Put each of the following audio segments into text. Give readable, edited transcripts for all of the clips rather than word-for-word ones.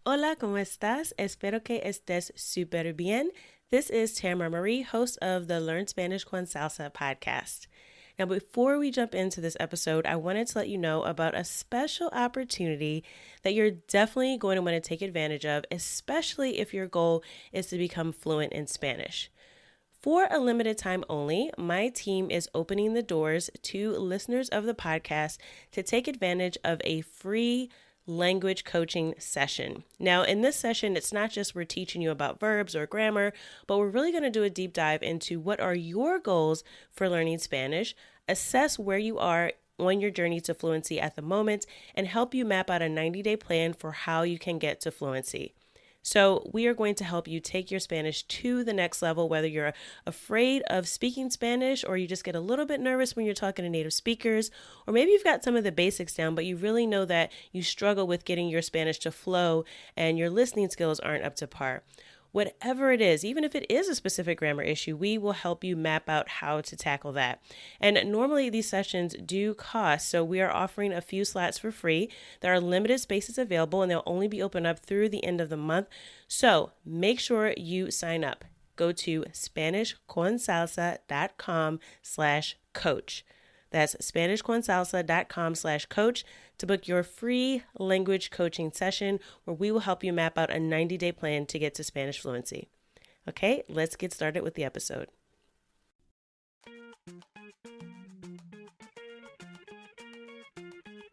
Hola, ¿cómo estás? Espero que estés súper bien. This is Tamara Marie, host of the Learn Spanish con Salsa podcast. Now, before we jump into this episode, I wanted to let you know about a special opportunity that you're definitely going to want to take advantage of, especially if your goal is to become fluent in Spanish. For a limited time only, my team is opening the doors to listeners of the podcast to take advantage of a free language coaching session. Now, in this session, it's not just we're teaching you about verbs or grammar, but we're really going to do a deep dive into what are your goals for learning Spanish, assess where you are on your journey to fluency at the moment, and help you map out a 90-day plan for how you can get to fluency. So we are going to help you take your Spanish to the next level, whether you're afraid of speaking Spanish or you just get a little bit nervous when you're talking to native speakers, or maybe you've got some of the basics down, but you really know that you struggle with getting your Spanish to flow and your listening skills aren't up to par. Whatever it is, even if it is a specific grammar issue, we will help you map out how to tackle that. And normally these sessions do cost, so we are offering a few slots for free. There are limited spaces available and they'll only be open up through the end of the month. So make sure you sign up. Go to SpanishConSalsa.com/coach. That's SpanishConSalsa.com/coach to book your free language coaching session where we will help you map out a 90-day plan to get to Spanish fluency. Okay, let's get started with the episode.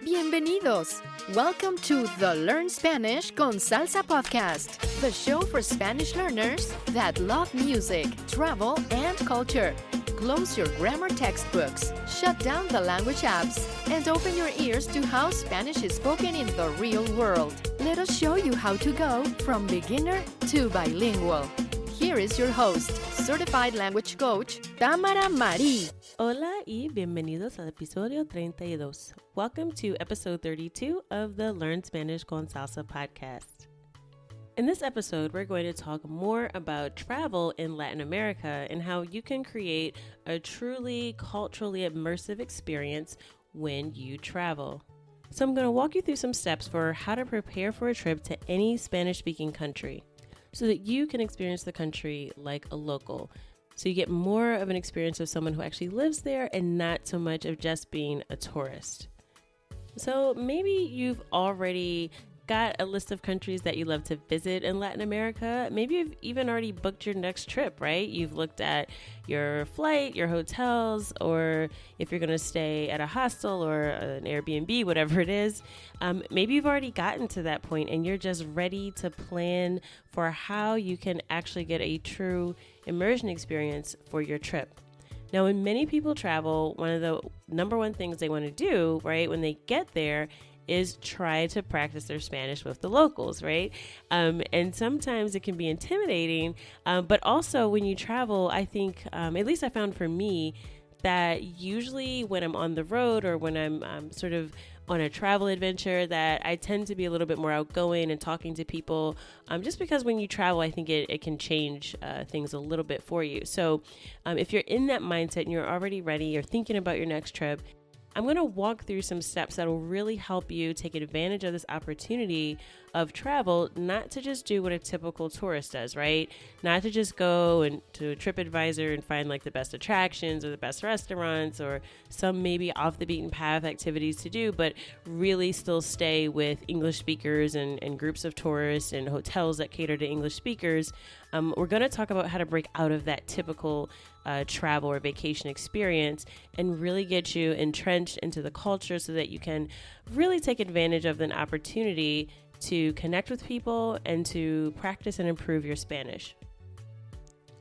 Bienvenidos! Welcome to the Learn Spanish con Salsa podcast, the show for Spanish learners that love music, travel, and culture. Close your grammar textbooks, shut down the language apps, and open your ears to how Spanish is spoken in the real world. Let us show you how to go from beginner to bilingual. Here is your host, certified language coach, Tamara Marie. Hola y bienvenidos al episodio 32. Welcome to episode 32 of the Learn Spanish con Salsa podcast. In this episode, we're going to talk more about travel in Latin America and how you can create a truly culturally immersive experience when you travel. So I'm going to walk you through some steps for how to prepare for a trip to any Spanish-speaking country so that you can experience the country like a local. So you get more of an experience of someone who actually lives there and not so much of just being a tourist. So maybe you've already got a list of countries that you love to visit in Latin America. Maybe you've even already booked your next trip, right? You've looked at your flight, your hotels, or if you're going to stay at a hostel or an Airbnb, whatever it is. Maybe you've already gotten to that point and you're just ready to plan for how you can actually get a true immersion experience for your trip. Now, when many people travel, one of the number one things they want to do, right, when they get there is try to practice their Spanish with the locals, right? And sometimes it can be intimidating, but also when you travel, I think, at least I found for me, that usually when I'm on the road or when I'm sort of on a travel adventure, that I tend to be a little bit more outgoing and talking to people, just because when you travel, I think it can change things a little bit for you. So if you're in that mindset and you're already ready, you're thinking about your next trip, I'm going to walk through some steps that will really help you take advantage of this opportunity of travel, not to just do what a typical tourist does, right? Not to just go and to TripAdvisor and find like the best attractions or the best restaurants or some maybe off the beaten path activities to do, but really still stay with English speakers and groups of tourists and hotels that cater to English speakers. We're going to talk about how to break out of that typical travel or vacation experience and really get you entrenched into the culture so that you can really take advantage of an opportunity to connect with people and to practice and improve your Spanish.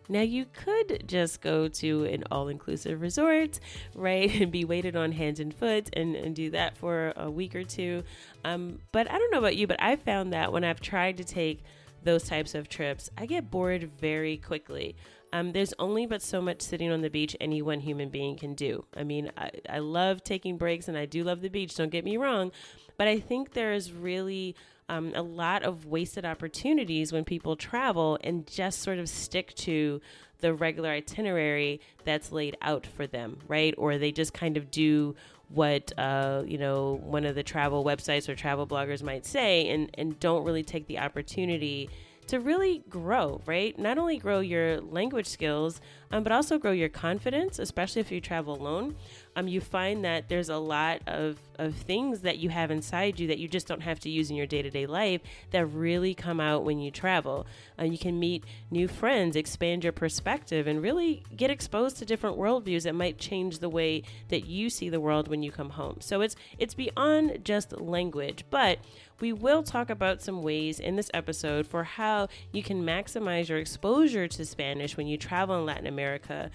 Now, you could just go to an all-inclusive resort, right, and be waited on hand and foot and do that for a week or two. But I don't know about you, but I found that when I've tried to take those types of trips, I get bored very quickly. There's only but so much sitting on the beach any one human being can do. I mean, I love taking breaks and I do love the beach, don't get me wrong, but I think there is really a lot of wasted opportunities when people travel and just sort of stick to the regular itinerary that's laid out for them, right? Or they just kind of do what, one of the travel websites or travel bloggers might say, and don't really take the opportunity to really grow, right? Not only grow your language skills, but also grow your confidence, especially if you travel alone. You find that there's a lot of things that you have inside you that you just don't have to use in your day-to-day life that really come out when you travel. You can meet new friends, expand your perspective, and really get exposed to different worldviews that might change the way that you see the world when you come home. So it's beyond just language, but we will talk about some ways in this episode for how you can maximize your exposure to Spanish when you travel in Latin America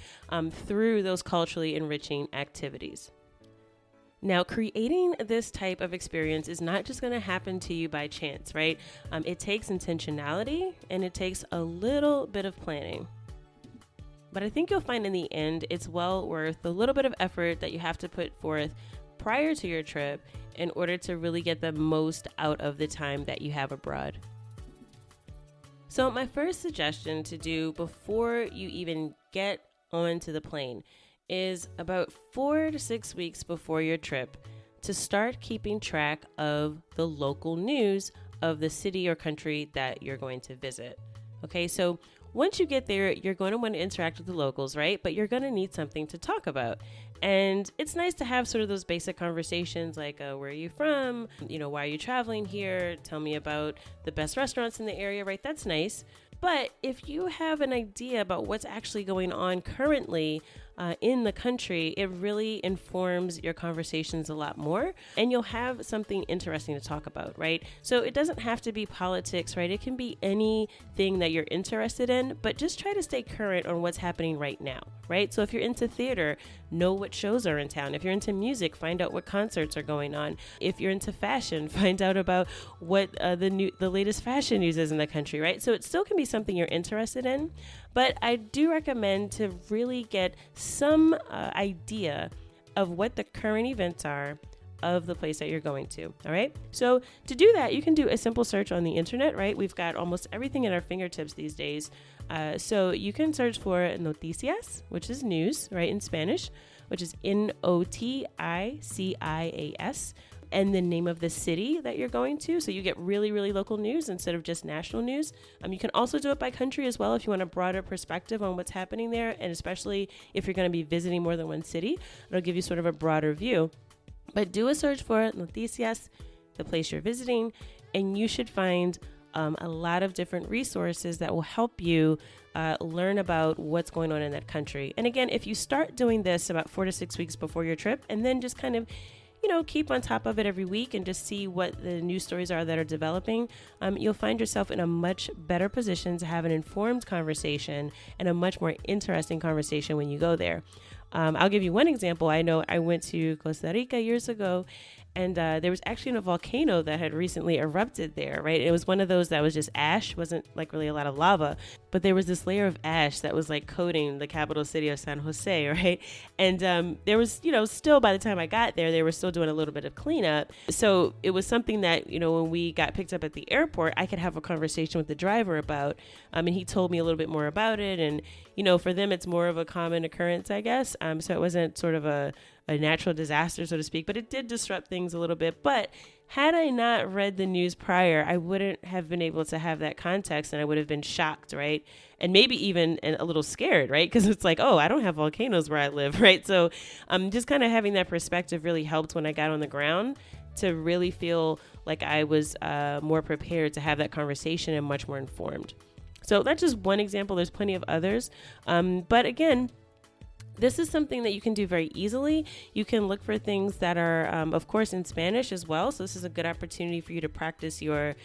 through those culturally enriching activities. Now, creating this type of experience is not just going to happen to you by chance, right? It takes intentionality and it takes a little bit of planning. But I think you'll find in the end, it's well worth the little bit of effort that you have to put forth prior to your trip in order to really get the most out of the time that you have abroad. So my first suggestion to do before you even get onto the plane is about 4 to 6 weeks before your trip to start keeping track of the local news of the city or country that you're going to visit. Okay, so once you get there, you're going to want to interact with the locals, right? But you're going to need something to talk about. And it's nice to have sort of those basic conversations like, where are you from? Why are you traveling here? Tell me about the best restaurants in the area, right? That's nice. But if you have an idea about what's actually going on currently in the country, it really informs your conversations a lot more, and you'll have something interesting to talk about, right? So it doesn't have to be politics, right? It can be anything that you're interested in, but just try to stay current on what's happening right now, right? So if you're into theater, know what shows are in town. If you're into music, find out what concerts are going on. If you're into fashion, find out about what the latest fashion news is in the country, right? So it still can be something you're interested in, but I do recommend to really get some idea of what the current events are of the place that you're going to. All right. So to do that, you can do a simple search on the internet, right? We've got almost everything at our fingertips these days. So you can search for noticias, which is news, right? In Spanish, which is Noticias, and the name of the city that you're going to. So you get really, really local news instead of just national news. You can also do it by country as well if you want a broader perspective on what's happening there. And especially if you're going to be visiting more than one city, it'll give you sort of a broader view. But do a search for Noticias, the place you're visiting, and you should find a lot of different resources that will help you learn about what's going on in that country. And again, if you start doing this about 4 to 6 weeks before your trip, and then just kind of keep on top of it every week and just see what the news stories are that are developing, you'll find yourself in a much better position to have an informed conversation and a much more interesting conversation when you go there. I'll give you one example. I know I went to Costa Rica years ago, and there was actually a volcano that had recently erupted there, right? It was one of those that was just ash, wasn't like really a lot of lava, but there was this layer of ash that was like coating the capital city of San Jose, right? And there was, still by the time I got there, they were still doing a little bit of cleanup. So it was something that, when we got picked up at the airport, I could have a conversation with the driver about, and he told me a little bit more about it. And, for them, it's more of a common occurrence, I guess. So it wasn't sort of a natural disaster, so to speak, but it did disrupt things a little bit. But had I not read the news prior, I wouldn't have been able to have that context, and I would have been shocked, right? And maybe even a little scared, right? Because it's like, oh, I don't have volcanoes where I live, right? So just kind of having that perspective really helped when I got on the ground to really feel like I was more prepared to have that conversation and much more informed. So that's just one example. There's plenty of others. But again, this is something that you can do very easily. You can look for things that are, of course, in Spanish as well. So this is a good opportunity for you to practice your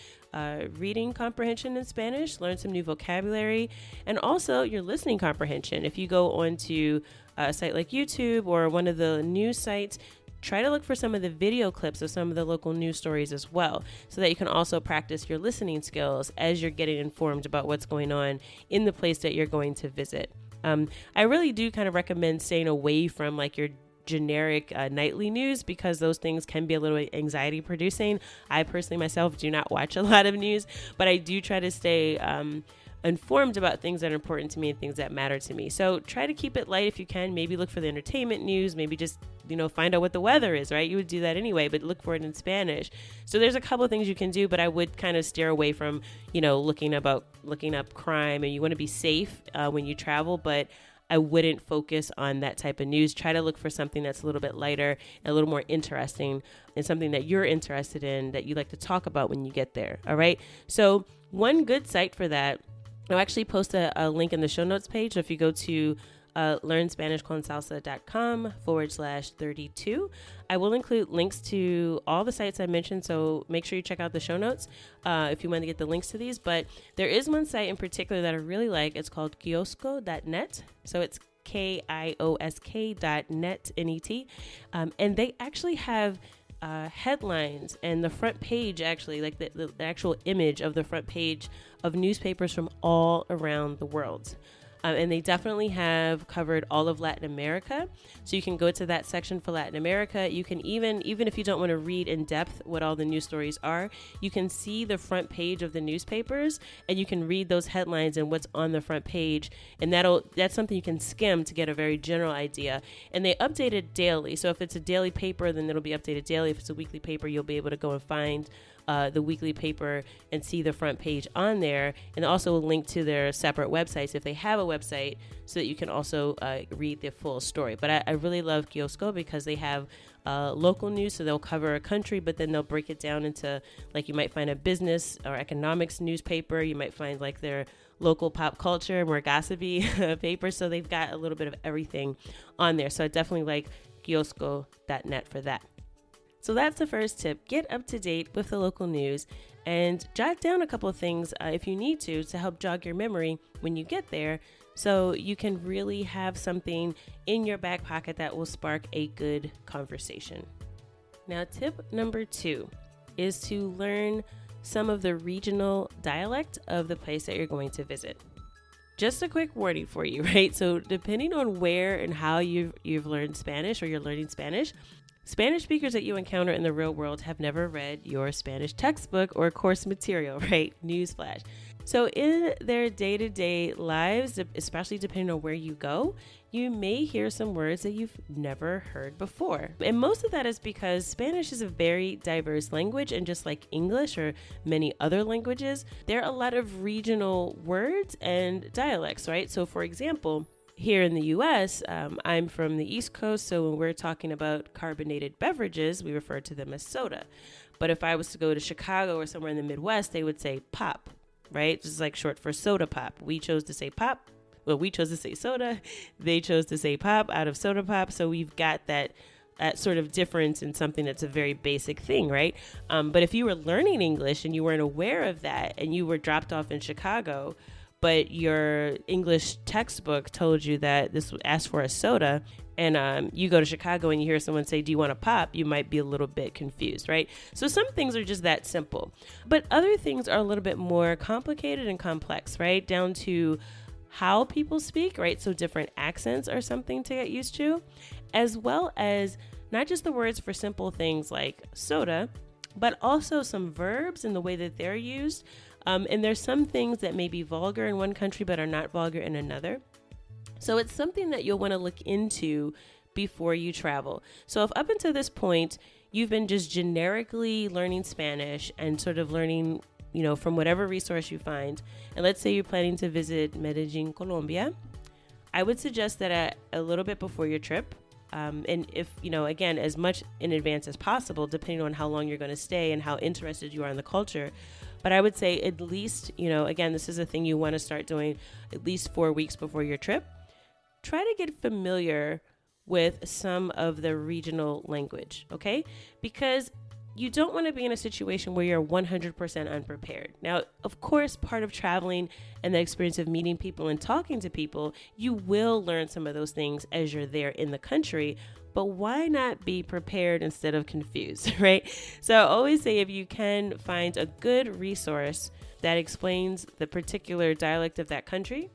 reading comprehension in Spanish, learn some new vocabulary, and also your listening comprehension. If you go onto a site like YouTube or one of the news sites, try to look for some of the video clips of some of the local news stories as well, so that you can also practice your listening skills as you're getting informed about what's going on in the place that you're going to visit. I really do kind of recommend staying away from like your generic nightly news, because those things can be a little anxiety producing. I personally myself do not watch a lot of news, but I do try to stay informed about things that are important to me and things that matter to me. So try to keep it light if you can. Maybe look for the entertainment news, maybe just find out what the weather is, right? You would do that anyway, but look for it in Spanish. So there's a couple of things you can do, but I would kind of steer away from, looking up crime, and you want to be safe when you travel, but I wouldn't focus on that type of news. Try to look for something that's a little bit lighter and a little more interesting, and something that you're interested in that you like to talk about when you get there. All right. So one good site for that, I'll actually post a link in the show notes page. So if you go to learnspanishconsalsa.com/32, I will include links to all the sites I mentioned. So make sure you check out the show notes if you want to get the links to these. But there is one site in particular that I really like. It's called kiosco.net. So it's KIOSK.net, N-E-T. And they actually have headlines and the front page, actually, like the actual image of the front page of newspapers from all around the world. And they definitely have covered all of Latin America. So you can go to that section for Latin America. You can even if you don't want to read in depth what all the news stories are, you can see the front page of the newspapers and you can read those headlines and what's on the front page. And that's something you can skim to get a very general idea. And they update it daily. So if it's a daily paper, then it'll be updated daily. If it's a weekly paper, you'll be able to go and find the weekly paper and see the front page on there, and also a link to their separate websites if they have a website, so that you can also read the full story. But I really love Kiosco because they have local news, so they'll cover a country, but then they'll break it down into, like, you might find a business or economics newspaper, you might find like their local pop culture, more gossipy paper. So they've got a little bit of everything on there. So I definitely like kiosco.net for that. So that's the first tip. Get up to date with the local news and jot down a couple of things if you need to help jog your memory when you get there, so you can really have something in your back pocket that will spark a good conversation. Now, tip number 2 is to learn some of the regional dialect of the place that you're going to visit. Just a quick warning for you, right? So depending on where and how you've learned Spanish, or you're learning Spanish speakers that you encounter in the real world have never read your Spanish textbook or course material, right? Newsflash. So in their day-to-day lives, especially depending on where you go, you may hear some words that you've never heard before. And most of that is because Spanish is a very diverse language, and just like English or many other languages, there are a lot of regional words and dialects, right? So for example, here in the U.S., I'm from the East Coast, so when we're talking about carbonated beverages, we refer to them as soda. But if I was to go to Chicago or somewhere in the Midwest, they would say pop, right? Just like short for soda pop. We chose to say pop. Well, we chose to say soda. They chose to say pop out of soda pop. So we've got that sort of difference in something that's a very basic thing, right? But if you were learning English and you weren't aware of that, and you were dropped off in Chicago, but your English textbook told you that this asked for a soda, and you go to Chicago and you hear someone say, do you want a pop? You might be a little bit confused, right? So some things are just that simple, but other things are a little bit more complicated and complex, right? Down to how people speak, right? So different accents are something to get used to, as well as not just the words for simple things like soda, but also some verbs and the way that they're used. And there's some things that may be vulgar in one country but are not vulgar in another. So it's something that you'll want to look into before you travel. So if up until this point, you've been just generically learning Spanish and sort of learning, from whatever resource you find, and let's say you're planning to visit Medellin, Colombia, I would suggest that a little bit before your trip, and if, again, as much in advance as possible, depending on how long you're going to stay and how interested you are in the culture. But I would say at least, again, this is a thing you want to start doing at least 4 weeks before your trip. Try to get familiar with some of the regional language, okay? Because you don't want to be in a situation where you're 100% unprepared. Now, of course, part of traveling and the experience of meeting people and talking to people, you will learn some of those things as you're there in the country. But why not be prepared instead of confused, right? So I always say, if you can find a good resource that explains the particular dialect of that country,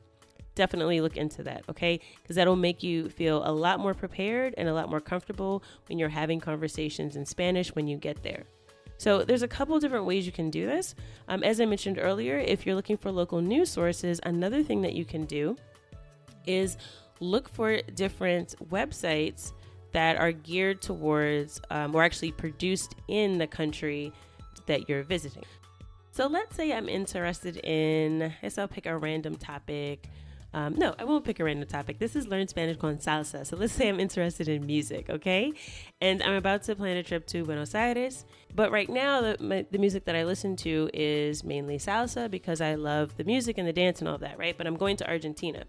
definitely look into that, okay? Because that'll make you feel a lot more prepared and a lot more comfortable when you're having conversations in Spanish when you get there. So there's a couple different ways you can do this. As I mentioned earlier, if you're looking for local news sources, another thing that you can do is look for different websites that are geared towards or actually produced in the country that you're visiting. So let's say I'm interested in, I guess I'll pick a random topic. No, I won't pick a random topic. This is Learn Spanish con Salsa. So let's say I'm interested in music, okay? And I'm about to plan a trip to Buenos Aires. But right now, the music that I listen to is mainly salsa because I love the music and the dance and all that, right? But I'm going to Argentina.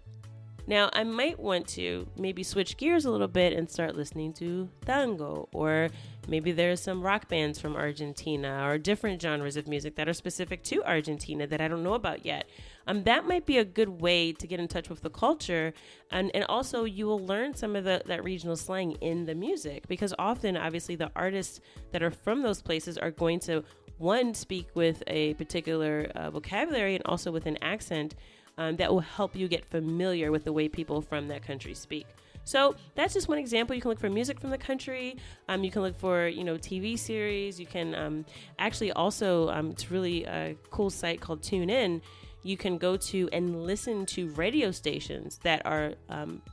Now, I might want to maybe switch gears a little bit and start listening to tango, or maybe there's some rock bands from Argentina or different genres of music that are specific to Argentina that I don't know about yet. That might be a good way to get in touch with the culture, and also you will learn some of that regional slang in the music, because often, obviously, the artists that are from those places are going to, one, speak with a particular vocabulary and also with an accent that will help you get familiar with the way people from that country speak. So that's just one example. You can look for music from the country. You can look for, TV series. You can actually also, it's really a cool site called TuneIn. You can go to and listen to radio stations that are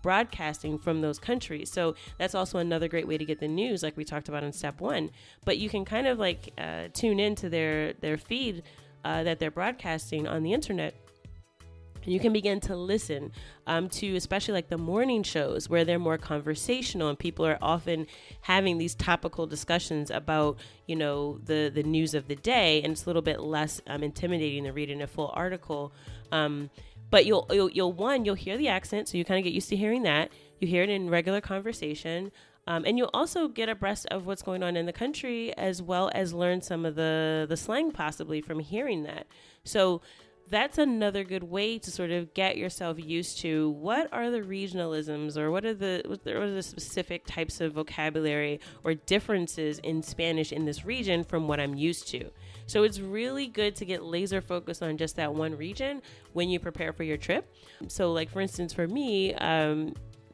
broadcasting from those countries. So that's also another great way to get the news, like we talked about in step 1. But you can kind of tune into their feed that they're broadcasting on the internet. And you can begin to listen to especially like the morning shows where they're more conversational and people are often having these topical discussions about, the news of the day. And it's a little bit less intimidating than reading a full article. But you'll hear the accent. So you kind of get used to hearing that. You hear it in regular conversation. And you'll also get abreast of what's going on in the country, as well as learn some of the slang possibly from hearing that. So that's another good way to sort of get yourself used to what are the regionalisms, or what are the specific types of vocabulary or differences in Spanish in this region from what I'm used to. So it's really good to get laser focused on just that one region when you prepare for your trip. So like, for instance, for me,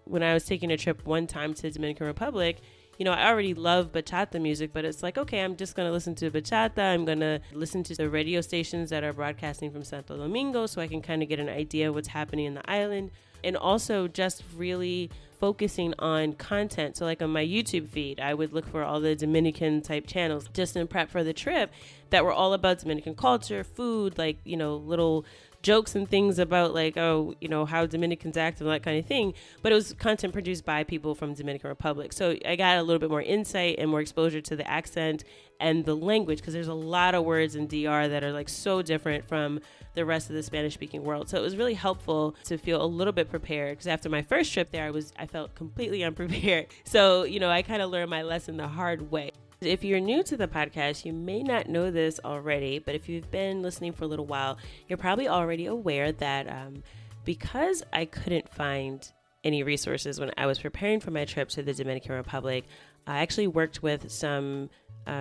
when I was taking a trip one time to the Dominican Republic, I already love bachata music, but it's like, okay, I'm just going to listen to bachata. I'm going to listen to the radio stations that are broadcasting from Santo Domingo so I can kind of get an idea of what's happening in the island. And also just really focusing on content. So like on my YouTube feed, I would look for all the Dominican type channels just in prep for the trip that were all about Dominican culture, food, like, little jokes and things about like, how Dominicans act and that kind of thing. But it was content produced by people from Dominican Republic. So I got a little bit more insight and more exposure to the accent and the language, because there's a lot of words in DR that are like so different from the rest of the Spanish speaking world. So it was really helpful to feel a little bit prepared, because after my first trip there, I felt completely unprepared. So, I kind of learned my lesson the hard way. If you're new to the podcast, you may not know this already, but if you've been listening for a little while, you're probably already aware that because I couldn't find any resources when I was preparing for my trip to the Dominican Republic, I actually worked with some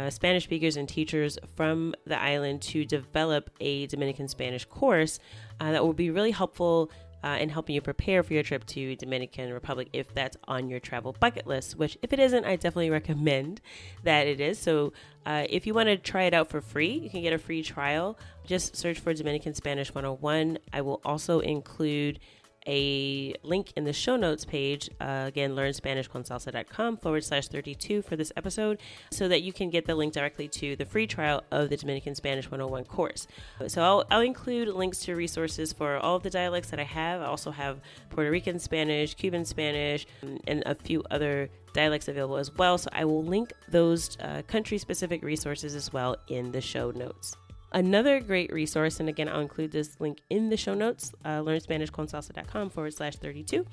Spanish speakers and teachers from the island to develop a Dominican Spanish course that will be really helpful in helping you prepare for your trip to Dominican Republic if that's on your travel bucket list, which if it isn't, I definitely recommend that it is. So if you want to try it out for free, you can get a free trial. Just search for Dominican Spanish 101. I will also include a link in the show notes page, again, learnspanishconsalsa.com/32 for this episode, so that you can get the link directly to the free trial of the Dominican Spanish 101 course. So I'll include links to resources for all of the dialects that I have. I also have Puerto Rican Spanish, Cuban Spanish, and a few other dialects available as well. So I will link those country-specific resources as well in the show notes. Another great resource, and again, I'll include this link in the show notes, learnspanishconsalsa.com/32.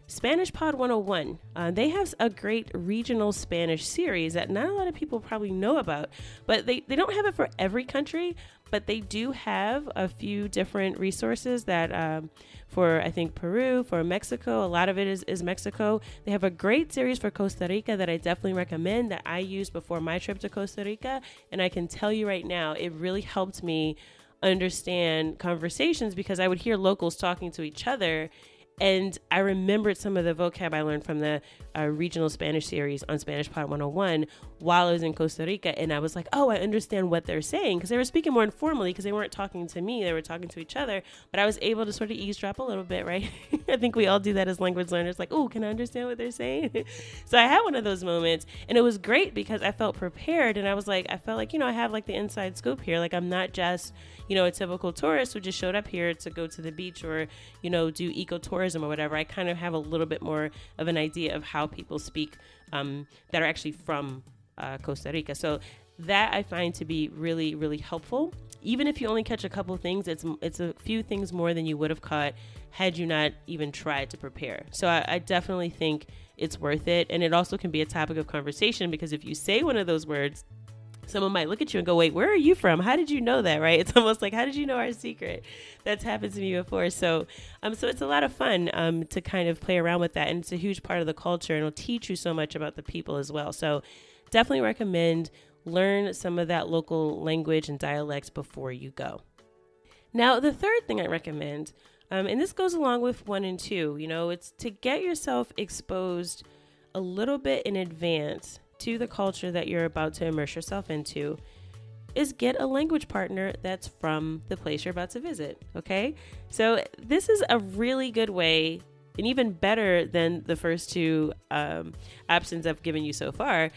Spanish Pod 101. They have a great regional Spanish series that not a lot of people probably know about, but they don't have it for every country, but they do have a few different resources that for, I think, Peru, for Mexico, a lot of it is Mexico. They have a great series for Costa Rica that I definitely recommend that I used before my trip to Costa Rica. And I can tell you right now, it really helped me understand conversations because I would hear locals talking to each other. And I remembered some of the vocab I learned from the regional Spanish series on Spanish Pod 101 while I was in Costa Rica. And I was like, oh, I understand what they're saying, because they were speaking more informally, because they weren't talking to me, they were talking to each other. But I was able to sort of eavesdrop a little bit, right? I think we all do that as language learners, like, oh, can I understand what they're saying? So I had one of those moments, and it was great because I felt prepared, and I felt like, I have like the inside scoop here. Like, I'm not just, a typical tourist who just showed up here to go to the beach or, do ecotourism or whatever. I kind of have a little bit more of an idea of how people speak that are actually from Costa Rica. So that I find to be really, really helpful. Even if you only catch a couple things, it's a few things more than you would have caught had you not even tried to prepare. So I definitely think it's worth it. And it also can be a topic of conversation, because if you say one of those words, someone might look at you and go, wait, where are you from? How did you know that, right? It's almost like, how did you know our secret? That's happened to me before. So it's a lot of fun to kind of play around with that. And it's a huge part of the culture, and it'll teach you so much about the people as well. So definitely recommend learn some of that local language and dialects before you go. Now, the third thing I recommend, and this goes along with 1 and 2, it's to get yourself exposed a little bit in advance to the culture that you're about to immerse yourself into, is get a language partner that's from the place you're about to visit. Okay. So this is a really good way, and even better than the first two options I've given you so far,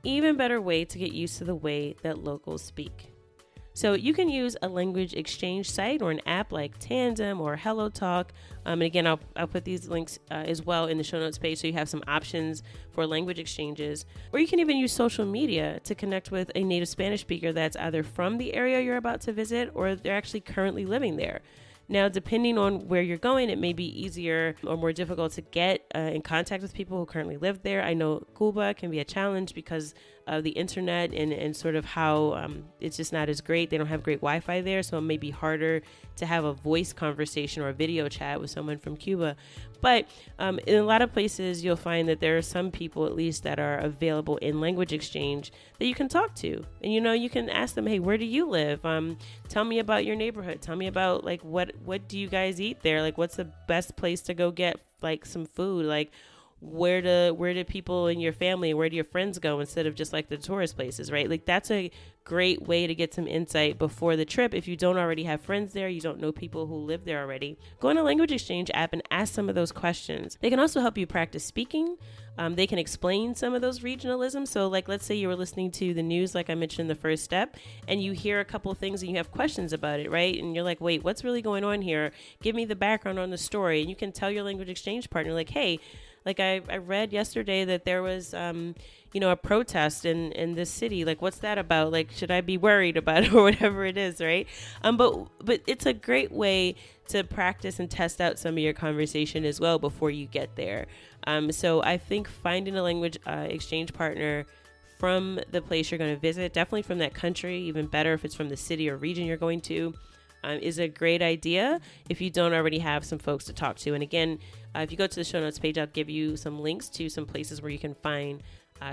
even better way to get used to the way that locals speak. So you can use a language exchange site or an app like Tandem or HelloTalk. And again, I'll put these links as well in the show notes page, so you have some options for language exchanges. Or you can even use social media to connect with a native Spanish speaker that's either from the area you're about to visit, or they're actually currently living there. Now, depending on where you're going, it may be easier or more difficult to get in contact with people who currently live there. I know Cuba can be a challenge because of the internet and sort of how it's just not as great. They don't have great Wi-Fi there, so it may be harder to have a voice conversation or a video chat with someone from Cuba. But in a lot of places, you'll find that there are some people, at least, that are available in language exchange that you can talk to. And, you can ask them, hey, where do you live? Tell me about your neighborhood. Tell me about, like, what do you guys eat there? Like, what's the best place to go get, like, some food? Like, where do people in your family, where do your friends go, instead of just like the tourist places, right? Like, that's a great way to get some insight before the trip. If you don't already have friends there, you don't know people who live there already, go on a language exchange app and ask some of those questions. They can also help you practice speaking. They can explain some of those regionalisms. So like, let's say you were listening to the news, like I mentioned in the first step, and you hear a couple of things and you have questions about it, right? And you're like, wait, what's really going on here? Give me the background on the story. And you can tell your language exchange partner, like, hey, like I read yesterday that there was, a protest in this city. Like, what's that about? Like, should I be worried about it or whatever it is, right? But it's a great way to practice and test out some of your conversation as well before you get there. So I think finding a language exchange partner from the place you're going to visit, definitely from that country, even better if it's from the city or region you're going to, is a great idea if you don't already have some folks to talk to. And again, if you go to the show notes page, I'll give you some links to some places where you can find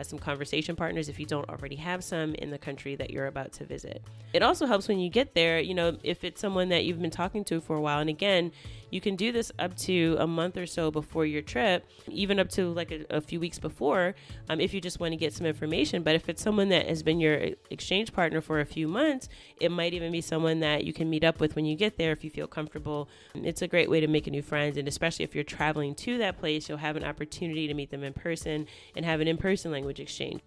some conversation partners if you don't already have some in the country that you're about to visit. It also helps when you get there, if it's someone that you've been talking to for a while. And again, you can do this up to a month or so before your trip, even up to like a few weeks before, if you just want to get some information. But if it's someone that has been your exchange partner for a few months, it might even be someone that you can meet up with when you get there if you feel comfortable. It's a great way to make new friends. And especially if you're traveling to that place, you'll have an opportunity to meet them in person and have an in-person language exchange.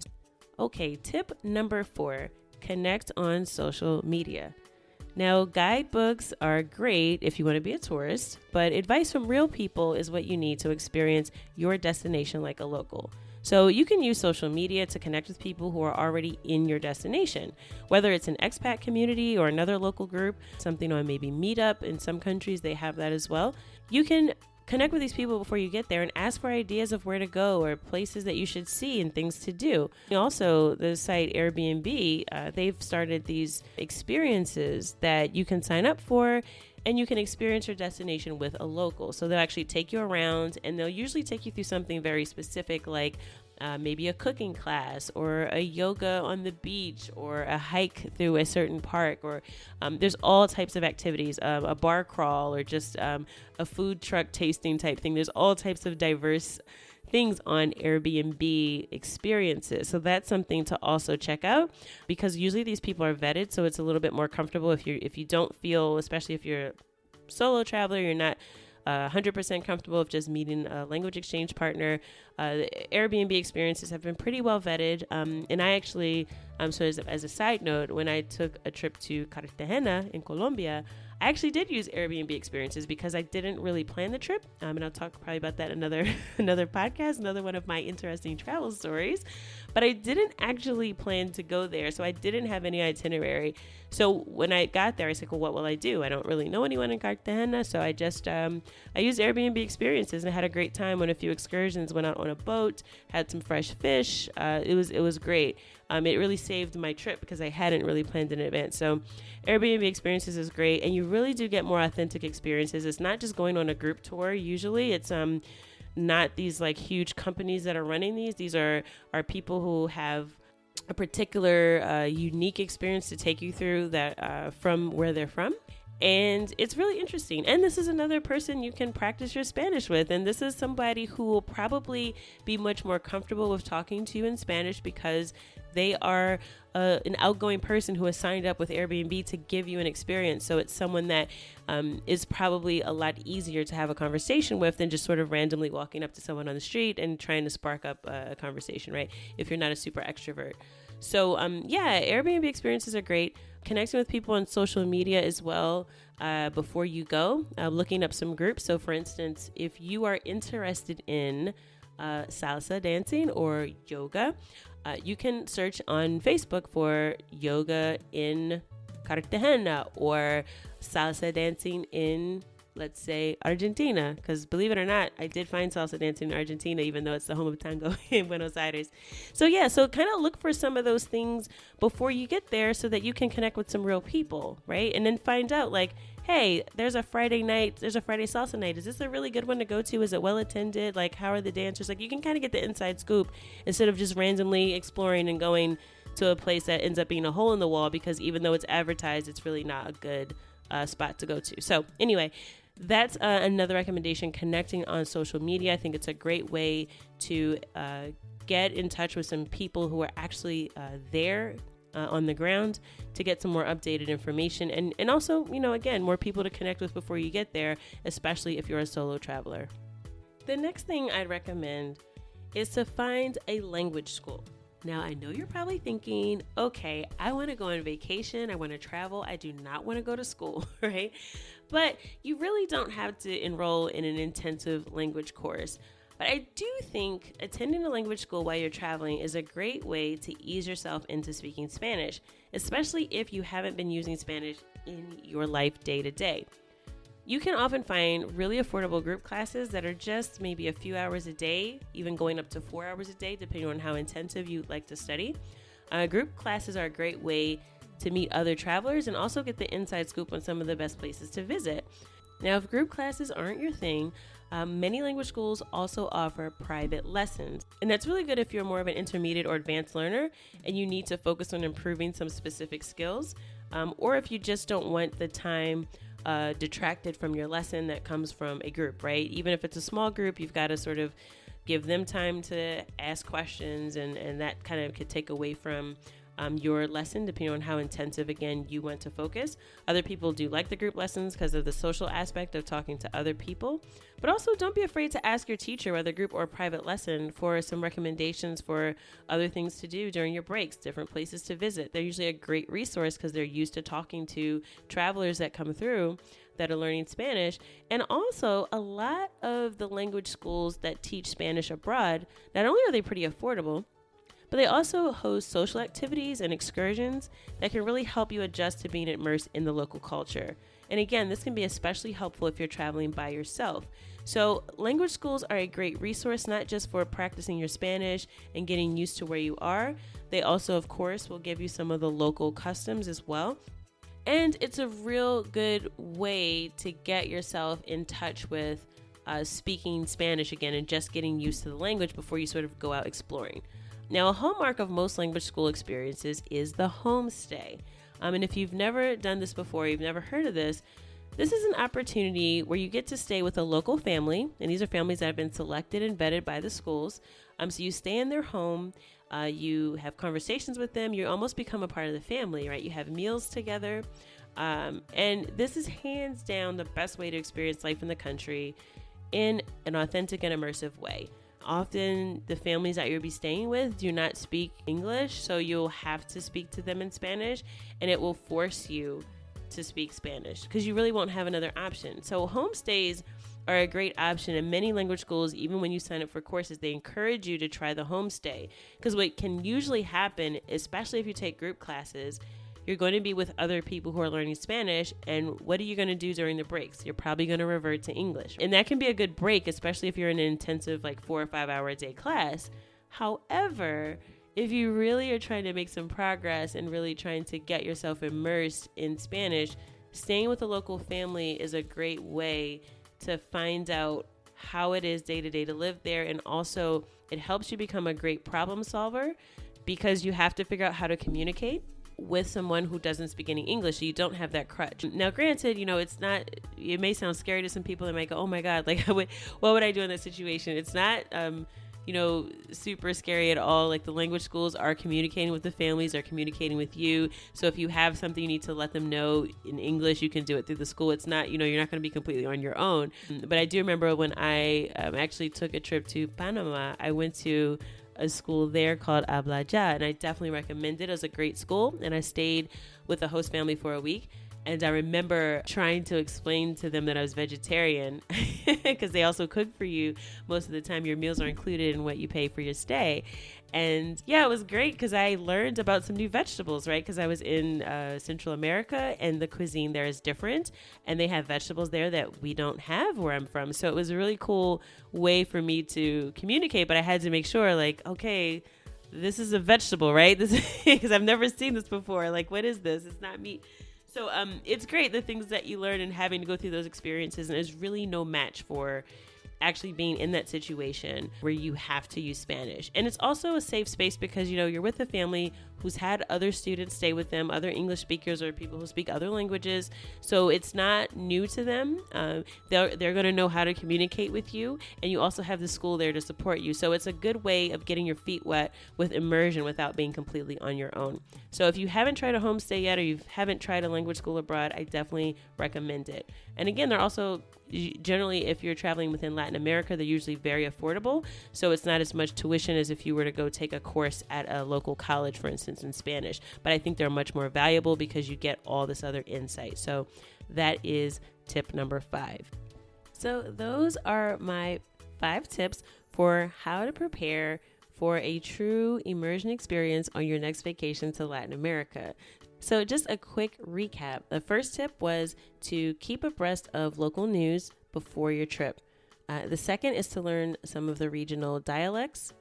Okay, tip number 4, connect on social media. Now, guidebooks are great if you want to be a tourist, but advice from real people is what you need to experience your destination like a local. So you can use social media to connect with people who are already in your destination, whether it's an expat community or another local group, something on maybe Meetup. In some countries, they have that as well. You can connect with these people before you get there and ask for ideas of where to go or places that you should see and things to do. Also, the site Airbnb, they've started these experiences that you can sign up for, and you can experience your destination with a local. So they'll actually take you around, and they'll usually take you through something very specific, like maybe a cooking class or a yoga on the beach or a hike through a certain park, or there's all types of activities, a bar crawl or just a food truck tasting type thing. There's all types of diverse things on Airbnb experiences. So that's something to also check out, because usually these people are vetted. So it's a little bit more comfortable if you don't feel, especially if you're a solo traveler, you're not 100% comfortable with just meeting a language exchange partner. The Airbnb experiences have been pretty well vetted. And I actually, so as a side note, when I took a trip to Cartagena in Colombia, I actually did use Airbnb experiences because I didn't really plan the trip. And I'll talk probably about that another podcast, another one of my interesting travel stories. But I didn't actually plan to go there. So I didn't have any itinerary. So when I got there, I said, well, what will I do? I don't really know anyone in Cartagena. So I just, I used Airbnb experiences and I had a great time on a few excursions, went out on a boat, had some fresh fish. It was great. It really saved my trip because I hadn't really planned in advance. So Airbnb experiences is great. And you really do get more authentic experiences. It's not just going on a group tour. Usually it's, not these like huge companies that are running these. These are people who have a particular unique experience to take you through that from where they're from. And it's really interesting. And this is another person you can practice your Spanish with. And this is somebody who will probably be much more comfortable with talking to you in Spanish because they are an outgoing person who has signed up with Airbnb to give you an experience. So it's someone that is probably a lot easier to have a conversation with than just sort of randomly walking up to someone on the street and trying to spark up a conversation, right? If you're not a super extrovert. So Airbnb experiences are great. Connecting with people on social media as well before you go, looking up some groups. So for instance, if you are interested in salsa dancing or yoga, you can search on Facebook for yoga in Cartagena or salsa dancing in, let's say, Argentina, because believe it or not, I did find salsa dancing in Argentina, even though it's the home of tango in Buenos Aires. So kind of look for some of those things before you get there so that you can connect with some real people, right? And then find out like, hey, there's a Friday salsa night. Is this a really good one to go to? Is it well attended? Like, how are the dancers? Like, you can kind of get the inside scoop instead of just randomly exploring and going to a place that ends up being a hole in the wall, because even though it's advertised, it's really not a good spot to go to. So anyway, that's another recommendation, connecting on social media. I think it's a great way to get in touch with some people who are actually there on the ground to get some more updated information. And also, again, more people to connect with before you get there, especially if you're a solo traveler. The next thing I'd recommend is to find a language school. Now, I know you're probably thinking, okay, I want to go on vacation. I want to travel. I do not want to go to school, right? But you really don't have to enroll in an intensive language course. But I do think attending a language school while you're traveling is a great way to ease yourself into speaking Spanish, especially if you haven't been using Spanish in your life day to day. You can often find really affordable group classes that are just maybe a few hours a day, even going up to 4 hours a day, depending on how intensive you'd like to study. Group classes are a great way to meet other travelers and also get the inside scoop on some of the best places to visit. Now, if group classes aren't your thing, many language schools also offer private lessons. And that's really good if you're more of an intermediate or advanced learner and you need to focus on improving some specific skills, or if you just don't want the time detracted from your lesson that comes from a group, right? Even if it's a small group, you've got to sort of give them time to ask questions, and that kind of could take away from your lesson, depending on how intensive, again, you want to focus. Other people do like the group lessons because of the social aspect of talking to other people. But also, don't be afraid to ask your teacher, whether group or private lesson, for some recommendations for other things to do during your breaks, different places to visit. They're usually a great resource because they're used to talking to travelers that come through that are learning Spanish. And also, a lot of the language schools that teach Spanish abroad, not only are they pretty affordable, but they also host social activities and excursions that can really help you adjust to being immersed in the local culture. And again, this can be especially helpful if you're traveling by yourself. So language schools are a great resource, not just for practicing your Spanish and getting used to where you are. They also, of course, will give you some of the local customs as well. And it's a real good way to get yourself in touch with speaking Spanish again and just getting used to the language before you sort of go out exploring. Now, a hallmark of most language school experiences is the homestay. And if you've never done this before, you've never heard of this, This is an opportunity where you get to stay with a local family, and these are families that have been selected and vetted by the schools. So you stay in their home, you have conversations with them, you almost become a part of the family, right? You have meals together. And this is hands down the best way to experience life in the country in an authentic and immersive way. Often the families that you'll be staying with do not speak English, so you'll have to speak to them in Spanish, and it will force you to speak Spanish because you really won't have another option. So homestays are a great option, and many language schools, even when you sign up for courses, they encourage you to try the homestay, because what can usually happen, especially if you take group classes, you're going to be with other people who are learning Spanish, and what are you going to do during the breaks? You're probably going to revert to English. And that can be a good break, especially if you're in an intensive 4 or 5 hour a day class. However, if you really are trying to make some progress and really trying to get yourself immersed in Spanish, staying with a local family is a great way to find out how it is day to day to live there. And also it helps you become a great problem solver, because you have to figure out how to communicate with someone who doesn't speak any English, so you don't have that crutch. Now, granted, it may sound scary to some people. They might go, oh my God, what would I do in that situation? It's not, super scary at all. The language schools are communicating with the families, are communicating with you. So if you have something you need to let them know in English, you can do it through the school. It's not, you're not going to be completely on your own. But I do remember when I actually took a trip to Panama, I went to a school there called Habla Ya, and I definitely recommend it. It was a great school, and I stayed with the host family for a week. And I remember trying to explain to them that I was vegetarian, because they also cook for you most of the time. Your meals are included in what you pay for your stay. And yeah, it was great because I learned about some new vegetables, right? Because I was in Central America, and the cuisine there is different, and they have vegetables there that we don't have where I'm from. So it was a really cool way for me to communicate, but I had to make sure, okay, this is a vegetable, right? This because I've never seen this before. What is this? It's not meat. So it's great, the things that you learn and having to go through those experiences, and there's really no match for actually being in that situation where you have to use Spanish. And it's also a safe space because, you're with a family who's had other students stay with them, other English speakers or people who speak other languages. So it's not new to them. They're going to know how to communicate with you. And you also have the school there to support you. So it's a good way of getting your feet wet with immersion without being completely on your own. So if you haven't tried a homestay yet, or you haven't tried a language school abroad, I definitely recommend it. And again, they're also generally, if you're traveling within Latin America, they're usually very affordable. So it's not as much tuition as if you were to go take a course at a local college, for instance, in Spanish. But I think they're much more valuable because you get all this other insight. So that is tip number 5. So those are my 5 tips for how to prepare for a true immersion experience on your next vacation to Latin America. So just a quick recap. The first tip was to keep abreast of local news before your trip. The second is to learn some of the regional dialects.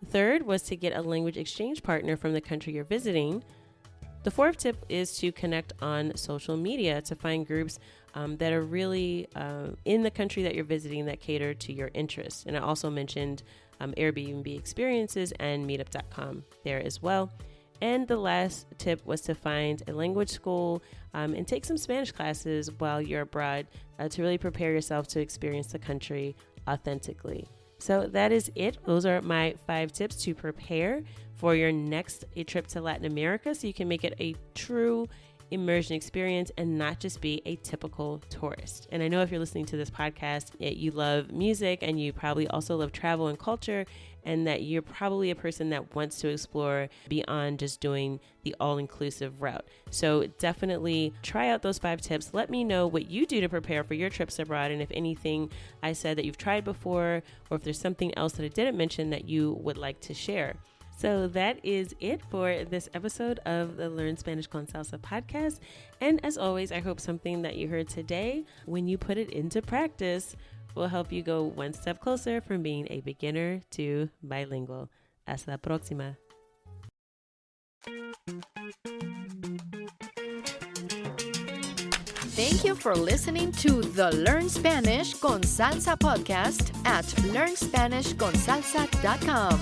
The third was to get a language exchange partner from the country you're visiting. The fourth tip is to connect on social media to find groups that are really in the country that you're visiting that cater to your interests. And I also mentioned Airbnb experiences and meetup.com there as well. And the last tip was to find a language school and take some Spanish classes while you're abroad to really prepare yourself to experience the country authentically. So that is it. Those are my 5 tips to prepare for your next trip to Latin America, so you can make it a true immersion experience and not just be a typical tourist. And I know if you're listening to this podcast, you love music and you probably also love travel and culture, and that you're probably a person that wants to explore beyond just doing the all-inclusive route. So definitely try out those 5 tips. Let me know what you do to prepare for your trips abroad, and if anything I said that you've tried before, or if there's something else that I didn't mention that you would like to share. So that is it for this episode of the Learn Spanish con Salsa podcast. And as always, I hope something that you heard today, when you put it into practice, will help you go one step closer from being a beginner to bilingual. Hasta la próxima. Thank you for listening to the Learn Spanish con Salsa podcast at learnspanishconsalsa.com.